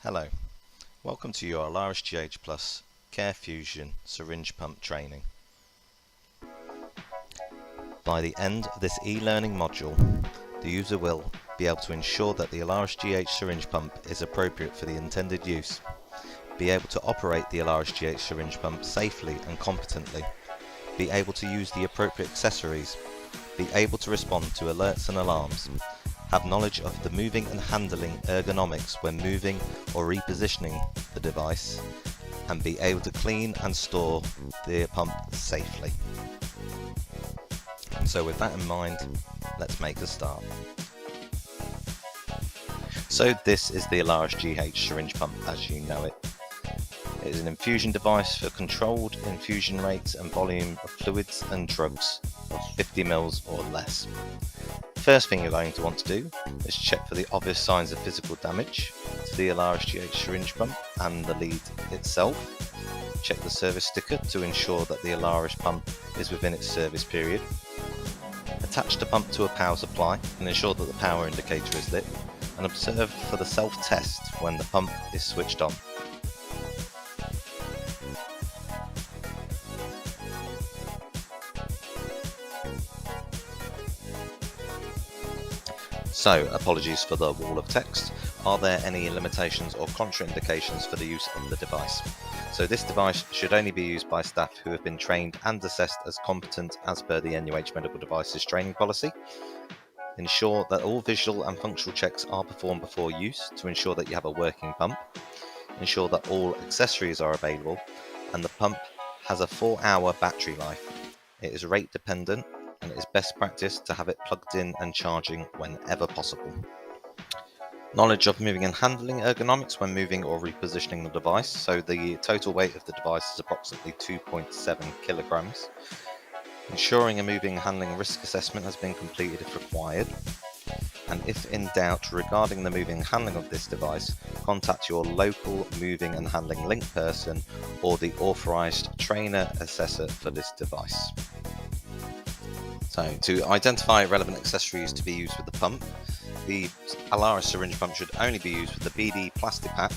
Hello, welcome to your Alaris GH Plus Care Fusion syringe pump training. By the end of this e-learning module, the user will be able to ensure that the Alaris GH syringe pump is appropriate for the intended use, be able to operate the Alaris GH syringe pump safely and competently, be able to use the appropriate accessories, be able to respond to alerts and alarms, have knowledge of the moving and handling ergonomics when moving or repositioning the device, and be able to clean and store the pump safely. So with that in mind, let's make a start. So this is the Alaris GH syringe pump as you know it. It is an infusion device for controlled infusion rates and volume of fluids and drugs of 50 ml or less. First thing you're going to want to do is check for the obvious signs of physical damage to the Alaris GH syringe pump and the lead itself. Check the service sticker to ensure that the Alaris pump is within its service period. Attach the pump to a power supply and ensure that the power indicator is lit, and observe for the self-test when the pump is switched on. So, apologies for the wall of text. Are there any limitations or contraindications for the use of the device? So this device should only be used by staff who have been trained and assessed as competent as per the NUH Medical Devices training policy. Ensure that all visual and functional checks are performed before use to ensure that you have a working pump. Ensure that all accessories are available, and the pump has a 4-hour battery life. It is rate dependent, and it is best practice to have it plugged in and charging whenever possible. Knowledge of moving and handling ergonomics when moving or repositioning the device. So the total weight of the device is approximately 2.7 kilograms. Ensuring a moving and handling risk assessment has been completed if required. And if in doubt regarding the moving and handling of this device, contact your local moving and handling link person or the authorised trainer assessor for this device. So to identify relevant accessories to be used with the pump, the Alaris syringe pump should only be used with the BD plastic pack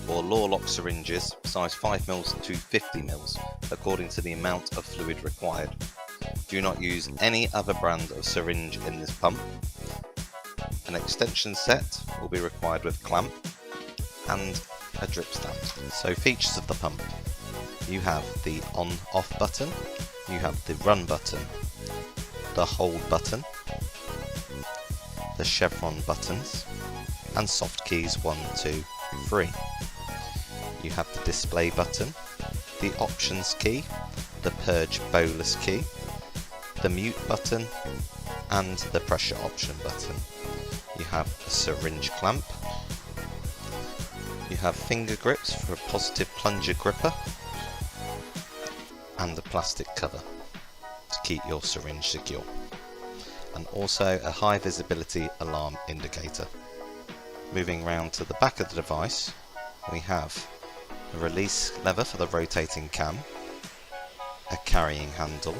or Law-Lock syringes size 5 ml to 50 ml according to the amount of fluid required. Do not use any other brand of syringe in this pump. An extension set will be required with clamp and a drip stamp. So features of the pump. You have the on-off button, you have the run button, the hold button, the chevron buttons, and soft keys 1, 2, 3. You have the display button, the options key, the purge bolus key, the mute button, and the pressure option button. You have a syringe clamp, you have finger grips for a positive plunger gripper, and a plastic cover to keep your syringe secure, and also a high visibility alarm indicator. Moving round to the back of the device, we have a release lever for the rotating cam, a carrying handle,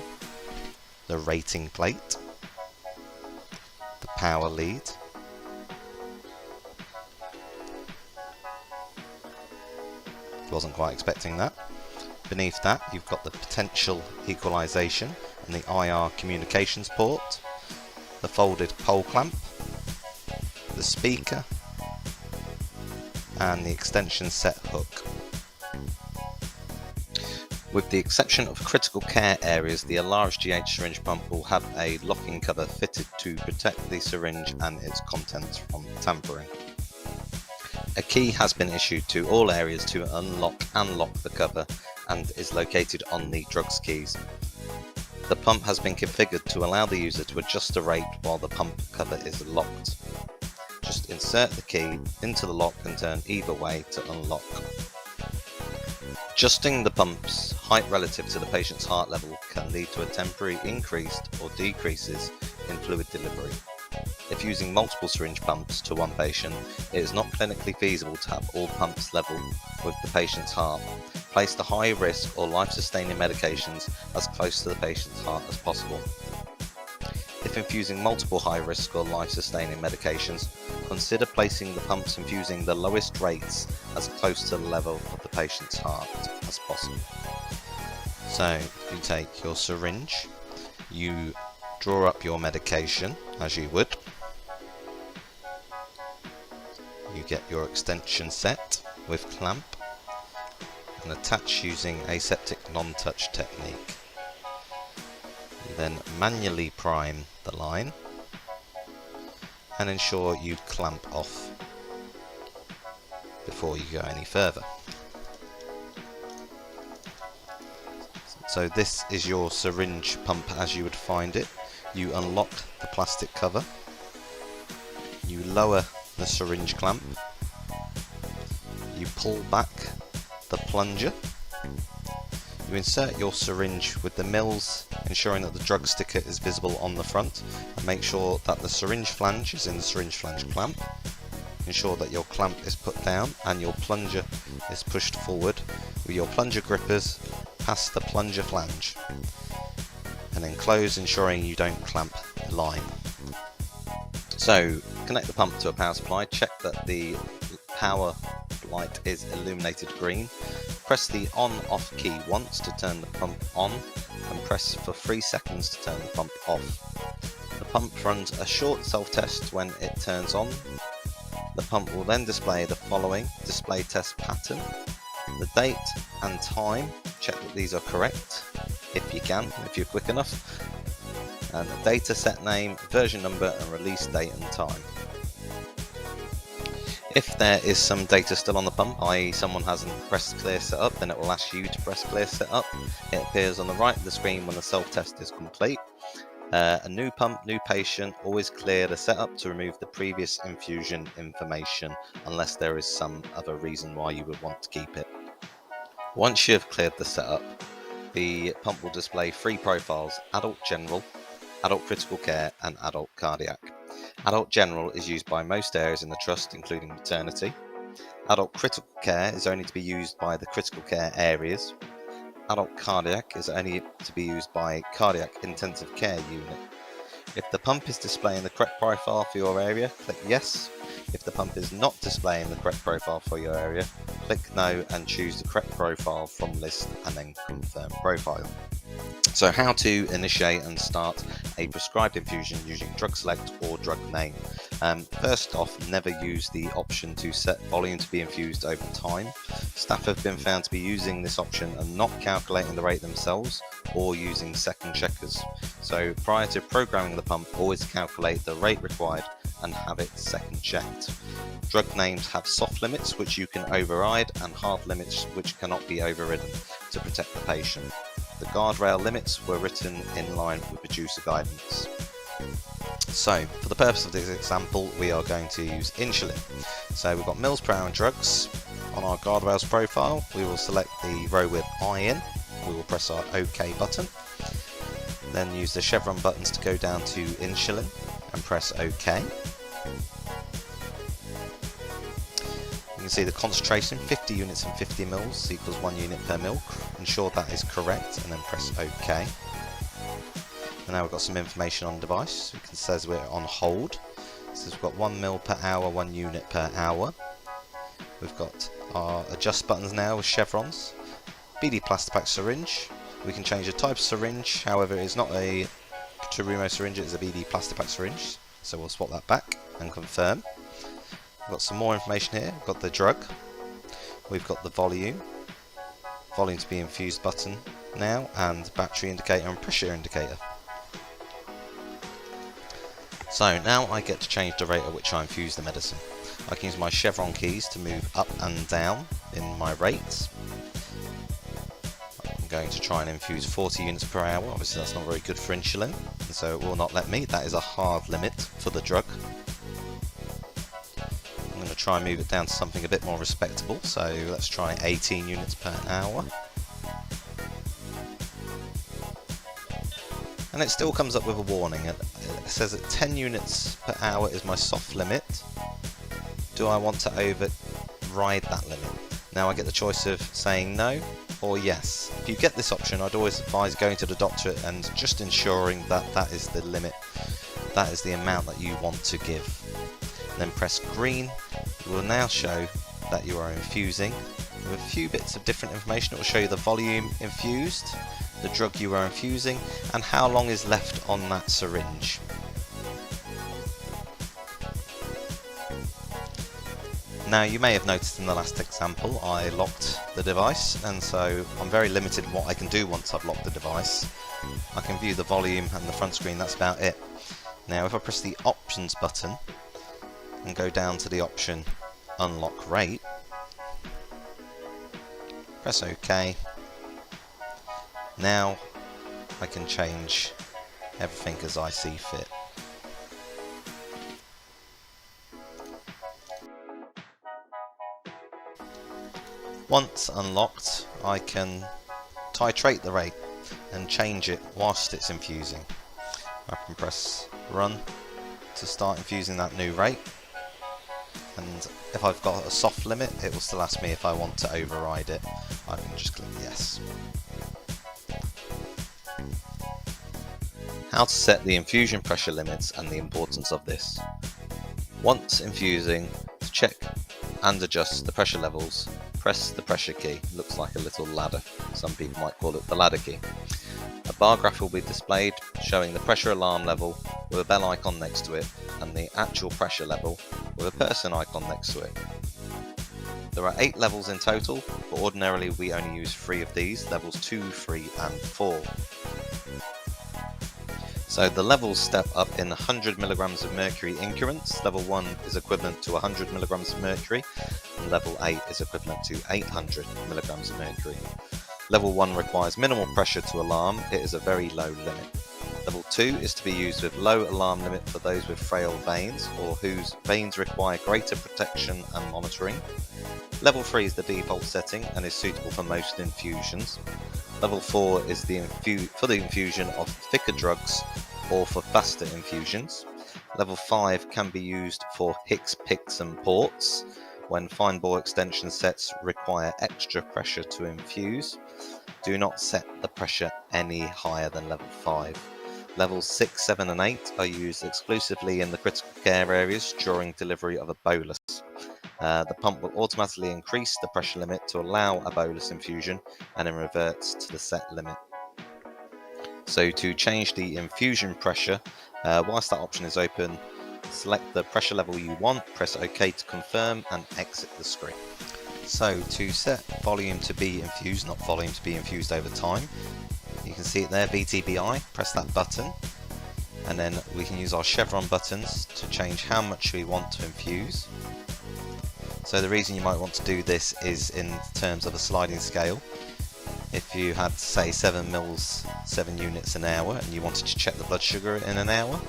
the rating plate, the power lead, wasn't quite expecting that. Beneath that you've got the potential equalization and the IR communications port, the folded pole clamp, the speaker, and the extension set hook. With the exception of critical care areas, the Alaris GH syringe pump will have a locking cover fitted to protect the syringe and its contents from tampering. A key has been issued to all areas to unlock and lock the cover and is located on the drugs keys. The pump has been configured to allow the user to adjust the rate while the pump cover is locked. Just insert the key into the lock and turn either way to unlock. Adjusting the pump's height relative to the patient's heart level can lead to a temporary increase or decreases in fluid delivery. If using multiple syringe pumps to one patient, it is not clinically feasible to have all pumps level with the patient's heart. Place the high risk or life-sustaining medications as close to the patient's heart as possible. If infusing multiple high-risk or life-sustaining medications, consider placing the pumps infusing the lowest rates as close to the level of the patient's heart as possible. So you take your syringe, you draw up your medication as you would, you get your extension set with clamp and attach using aseptic non-touch technique. You then manually prime the line and ensure you clamp off before you go any further. So this is your syringe pump as you would find it. You unlock the plastic cover, you lower the syringe clamp, you pull back the plunger, you insert your syringe with the mils, ensuring that the drug sticker is visible on the front, and make sure that the syringe flange is in the syringe flange clamp. Ensure that your clamp is put down and your plunger is pushed forward with your plunger grippers past the plunger flange, and then close, ensuring you don't clamp the line. So connect the pump to a power supply, check that the power light is illuminated green, press the on-off key once to turn the pump on, and press for 3 seconds to turn the pump off. The pump runs a short self-test when it turns on. The pump will then display the following display test pattern: the date and time, check that these are correct if you can, if you're quick enough, and the data set name, version number and release date and time. If there is some data still on the pump, i.e. someone hasn't pressed clear setup, then it will ask you to press clear setup. It appears on the right of the screen when the self-test is complete. A new pump, new patient, always clear the setup to remove the previous infusion information unless there is some other reason why you would want to keep it. Once you have cleared the setup, the pump will display 3 profiles: adult general, adult critical care and adult cardiac. Adult general is used by most areas in the trust, including maternity. Adult critical care is only to be used by the critical care areas. Adult cardiac is only to be used by cardiac intensive care unit. If the pump is displaying the correct profile for your area, click yes. If the pump is not displaying the correct profile for your area, click no and choose the correct profile from list and then confirm profile. So how to initiate and start a prescribed infusion using drug select or drug name. First off, never use the option to set volume to be infused over time. Staff have been found to be using this option and not calculating the rate themselves or using second checkers. So prior to programming the pump, always calculate the rate required and have it second checked. Drug names have soft limits which you can override and hard limits which cannot be overridden to protect the patient. The guardrail limits were written in line with producer guidance. So, for the purpose of this example, we are going to use insulin. So we've got mils per hour drugs. On our guardrails profile, we will select the row with I in. We will press our OK button. Then use the chevron buttons to go down to insulin and press OK. You can see the concentration, 50 units and 50 mils equals 1 unit per mil. Ensure that is correct and then press OK. And now we've got some information on the device. It says we're on hold. It says we've got 1 mil per hour, 1 unit per hour. We've got our adjust buttons now with chevrons. BD Plastipack syringe. We can change the type of syringe, however it is not a Terumo syringe, it is a BD Plastipack syringe. So we'll swap that back and confirm. We've got some more information here. We've got the drug. We've got the volume. Volume to be infused button now, and battery indicator and pressure indicator. So now I get to change the rate at which I infuse the medicine. I can use my chevron keys to move up and down in my rates. I'm going to try and infuse 40 units per hour. Obviously that's not very good for insulin, and so it will not let me. That is a hard limit for the drug. I'm going to try and move it down to something a bit more respectable, so let's try 18 units per hour. And it still comes up with a warning. It says that 10 units per hour is my soft limit. Do I want to override that limit? Now I get the choice of saying no or yes. If you get this option, I'd always advise going to the doctor and just ensuring that that is the limit that is the amount that you want to give. Then press green. It will now show that you are infusing. With a few bits of different information, it will show you the volume infused, the drug you are infusing, and how long is left on that syringe. Now, you may have noticed in the last example I locked the device, and so I'm very limited in what I can do once I've locked the device. I can view the volume and the front screen, that's about it. Now if I press the options button and go down to the option unlock rate, press OK, now I can change everything as I see fit. Once unlocked, I can titrate the rate and change it whilst it's infusing. I can press run to start infusing that new rate, and if I've got a soft limit, it will still ask me if I want to override it. I can just click yes. How to set the infusion pressure limits and the importance of this. Once infusing, to check and adjust the pressure levels, press the pressure key. It looks like a little ladder. Some people might call it the ladder key. A bar graph will be displayed showing the pressure alarm level with a bell icon next to it and the actual pressure level with a person icon next to it. There are 8 levels in total, but ordinarily we only use 3 of these, levels 2, 3 and 4. So the levels step up in 100 milligrams of mercury increments. Level 1 is equivalent to 100 milligrams of mercury, and level 8 is equivalent to 800 milligrams of mercury. Level 1 requires minimal pressure to alarm. It is a very low limit. Level 2 is to be used with low alarm limit for those with frail veins or whose veins require greater protection and monitoring. Level 3 is the default setting and is suitable for most infusions. Level 4 is for the infusion of thicker drugs or for faster infusions. Level 5 can be used for Hicks, picks and ports when fine bore extension sets require extra pressure to infuse. Do not set the pressure any higher than level 5. Levels 6, 7 and 8 are used exclusively in the critical care areas during delivery of a bolus. The pump will automatically increase the pressure limit to allow a bolus infusion and then reverts to the set limit. So to change the infusion pressure, whilst that option is open, select the pressure level you want, press OK to confirm and exit the screen. So to set volume to be infused, not volume to be infused over time, you can see it there, VTBI, press that button, and then we can use our chevron buttons to change how much we want to infuse. So the reason you might want to do this is in terms of a sliding scale. If you had, say, 7 mils, 7 units an hour, and you wanted to check the blood sugar in an hour,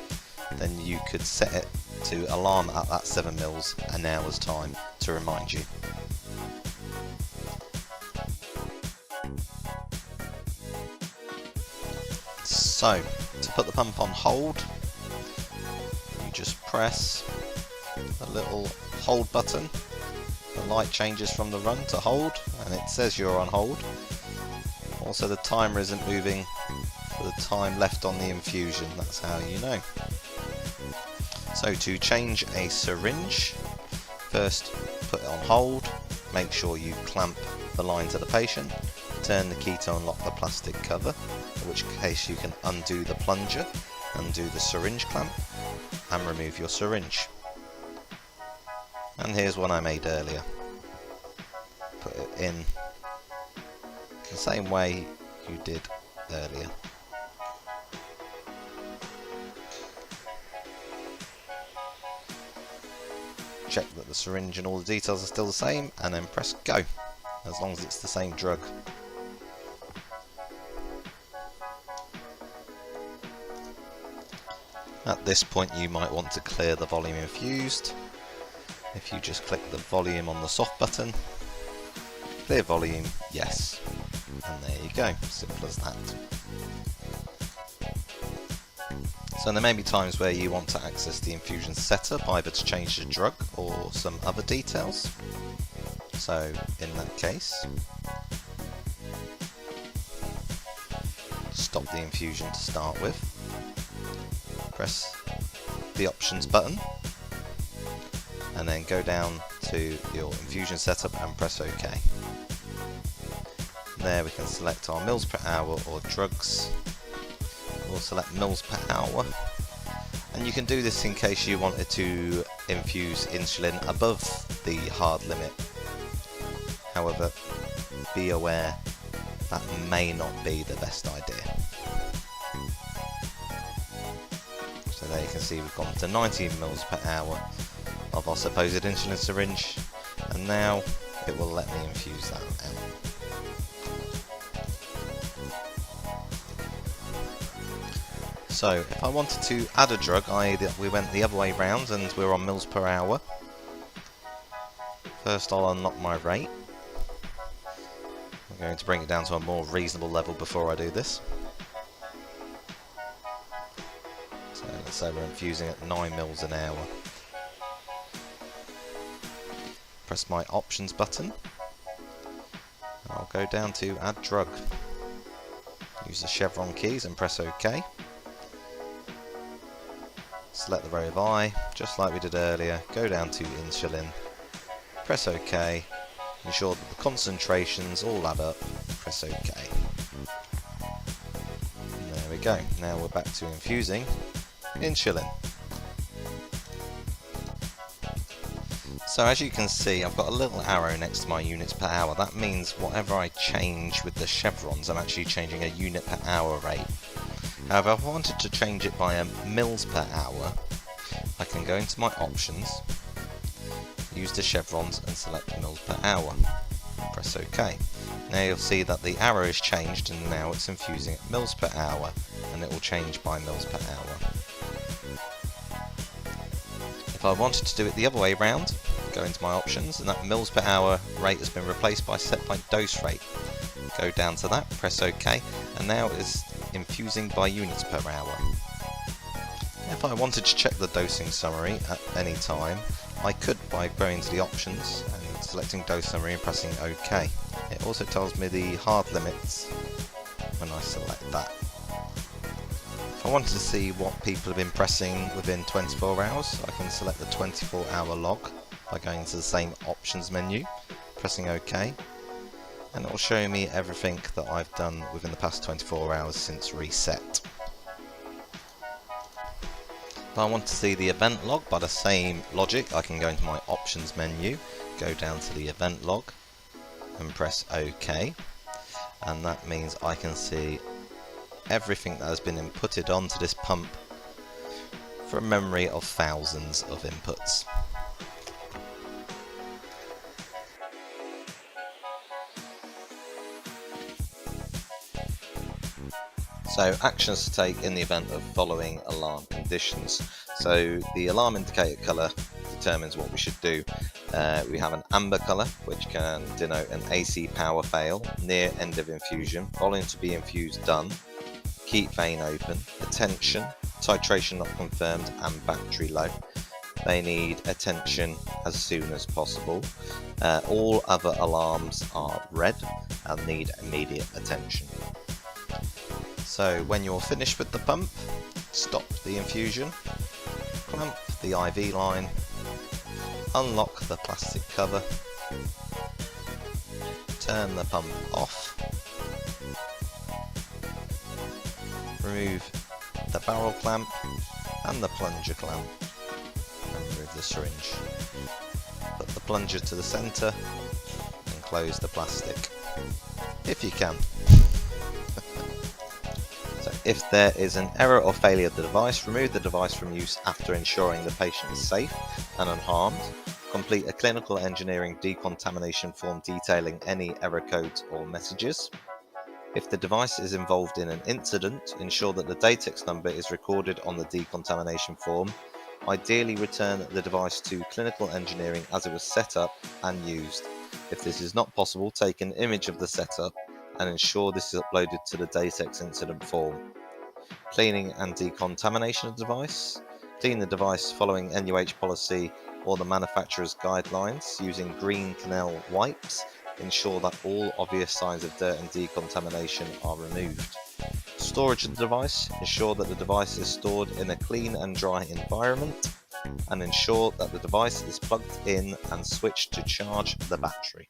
then you could set it to alarm at that 7 mils an hour's time to remind you. So, to put the pump on hold, you just press the little hold button. The light changes from the run to hold, and it says you're on hold. Also, the timer isn't moving for the time left on the infusion, that's how you know. So to change a syringe, first put it on hold, make sure you clamp the line to the patient, turn the key to unlock the plastic cover, in which case you can undo the plunger, undo the syringe clamp, and remove your syringe. And here's one I made earlier. Put it in the same way you did earlier. Check that the syringe and all the details are still the same, and then press go, as long as it's the same drug. At this point you might want to clear the volume infused. If you just click the volume on the soft button, clear volume, yes, and there you go, simple as that. So there may be times where you want to access the infusion setup, either to change the drug or some other details. So in that case, stop the infusion to start with, press the options button and then go down to your infusion setup and press OK. There we can select our mils per hour or drugs. We'll select mils per hour, and you can do this in case you wanted to infuse insulin above the hard limit. However, be aware that may not be the best idea. So there you can see we've gone to 19 mils per hour of our supposed insulin syringe, and now it will let me infuse that out. So if I wanted to add a drug, we went the other way round and we're on mils per hour. First I'll unlock my rate. I'm going to bring it down to a more reasonable level before I do this. So let's say we're infusing at 9 mils an hour. Press my options button. I'll go down to add drug. Use the chevron keys and press OK. Select the row of I, just like we did earlier, go down to insulin, press OK, ensure that the concentrations all add up, press OK. And there we go, now we're back to infusing insulin. So as you can see, I've got a little arrow next to my units per hour. That means whatever I change with the chevrons, I'm actually changing a unit per hour rate. However, if I wanted to change it by a mils per hour, I can go into my options, use the chevrons and select mils per hour. Press OK. Now you'll see that the arrow is changed and now it's infusing at mils per hour, and it will change by mils per hour. If I wanted to do it the other way round, go into my options, and that mils per hour rate has been replaced by set by dose rate. Go down to that, press OK, and now it is infusing by units per hour. If I wanted to check the dosing summary at any time, I could by going to the options and selecting dose summary and pressing OK. It also tells me the hard limits when I select that. If I wanted to see what people have been pressing within 24 hours, I can select the 24-hour log by going to the same options menu, pressing OK, and it will show me everything that I've done within the past 24 hours since reset. If I want to see the event log by the same logic, I can go into my options menu, go down to the event log and press OK, and that means I can see everything that has been inputted onto this pump for a memory of thousands of inputs. So actions to take in the event of following alarm conditions. So the alarm indicator colour determines what we should do. We have an amber colour, which can denote an AC power fail, near end of infusion, volume to be infused done, keep vein open, attention, titration not confirmed, and battery low. They need attention as soon as possible. All other alarms are red and need immediate attention. So when you're finished with the pump, stop the infusion, clamp the IV line, unlock the plastic cover, turn the pump off, remove the barrel clamp and the plunger clamp, and remove the syringe. Put the plunger to the centre and close the plastic, if you can. So if there is an error or failure of the device, remove the device from use after ensuring the patient is safe and unharmed. Complete a clinical engineering decontamination form detailing any error codes or messages. If the device is involved in an incident, ensure that the DATEX number is recorded on the decontamination form. Ideally return the device to clinical engineering as it was set up and used. If this is not possible, take an image of the setup and ensure this is uploaded to the DATEX incident form. Cleaning and decontamination of the device. Clean the device following NUH policy or the manufacturer's guidelines using green Canal wipes. Ensure that all obvious signs of dirt and decontamination are removed. Storage of the device: ensure that the device is stored in a clean and dry environment, and ensure that the device is plugged in and switched to charge the battery.